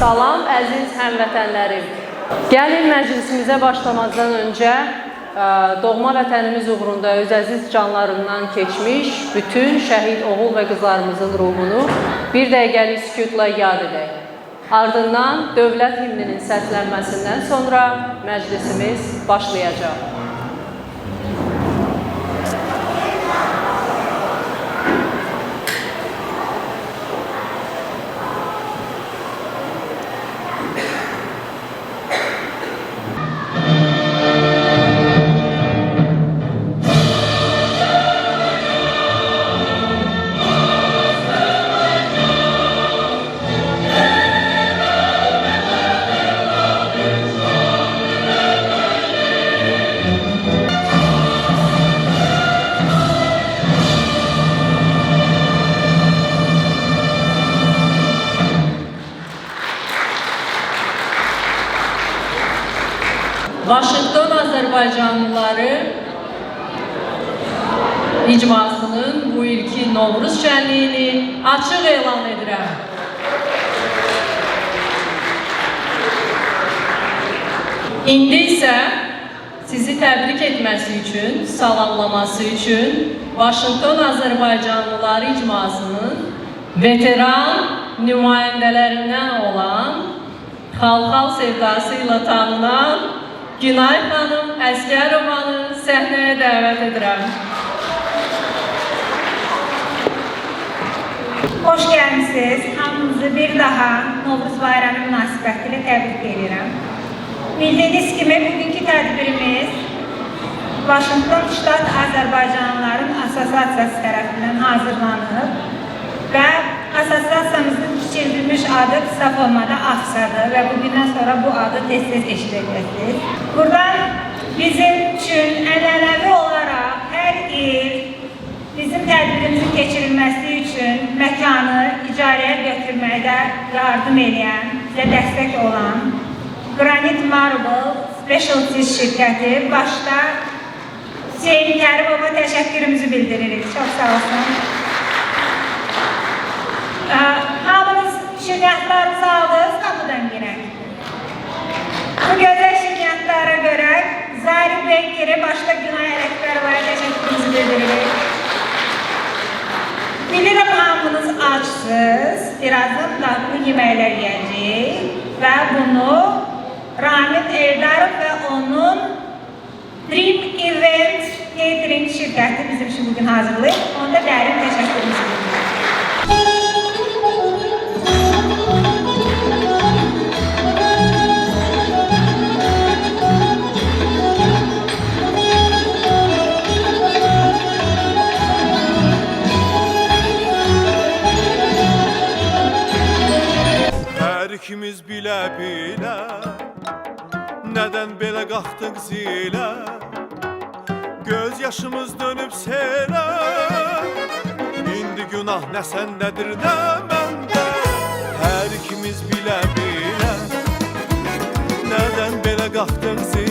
Salam əziz həmvətənlərim. Gəlin məclisimizə başlamazdan öncə doğma vətənimiz uğrunda öz əziz canlarından keçmiş bütün şəhid oğul və qızlarımızın ruhunu bir dəqiqəlik sükutla yad edək. Ardından dövlət himninin səslənməsindən sonra məclisimiz başlayacaq. Vaşinqton Azərbaycanlıları icmasının bu ilki Novruz şənliyini açıq elan edirəm. İndi isə sizi təbrik etməsi üçün, salamlaması üçün Vaşinqton Azərbaycanlıları icmasının veteran nümayəndələrindən olan, xalq sevdası ilə tanınan Günay xanım Əsgərovanı səhnəyə dəvət edirəm. Hoş gəlmisiniz. Hamınızı bir daha Novruz bayramı münasibətilə təbrik edirəm. Bildiyiniz kimi bugünkü tədbirimiz Vaşinqton Ştat Azərbaycanlıların Assosiasiyası tərəfindən hazırlanıb və Assosiasiyamızın keçirilmiş adı qısa formada AFSA-dır və bugündən sonra bu adı tez-tez eşidəcəksiniz. Buradan bizim üçün ənənəvi olaraq hər il bizim tədbirimizin keçirilməsi üçün məkanı icarəyə götürməkdə yardım edən, bizə dəstək olan Granit Marble Specialties şirkəti başda Hüseyin Kərimova təşəkkürümüzü bildiririk. Çox sağ olsun. Hamınız şirniyyatlarınızı aldınız, kapıdan girək. Bu gözəl şirniyyatlara görə Zahir Benkeri başda Günay Ələkbərovaya təşəkkürümüzü bildiririk. Bilirəm hamınız açsınız, birazdan dadlı yeməklər yiyəcək və bunu Ramit Erdarov və onun Dream Event Catering şirkəti bizim üçün bugün hazırlayıb. Onda dərin təşəkkürümüzü bildiririk. İkimiz bilə-bilə nədən belə qalxdıq zilə, göz yaşımız dönüb selə. İndi günah nə səndədir, nə məndə. Hər ikimiz bilə-bilə nədən belə qalxdıq zilə,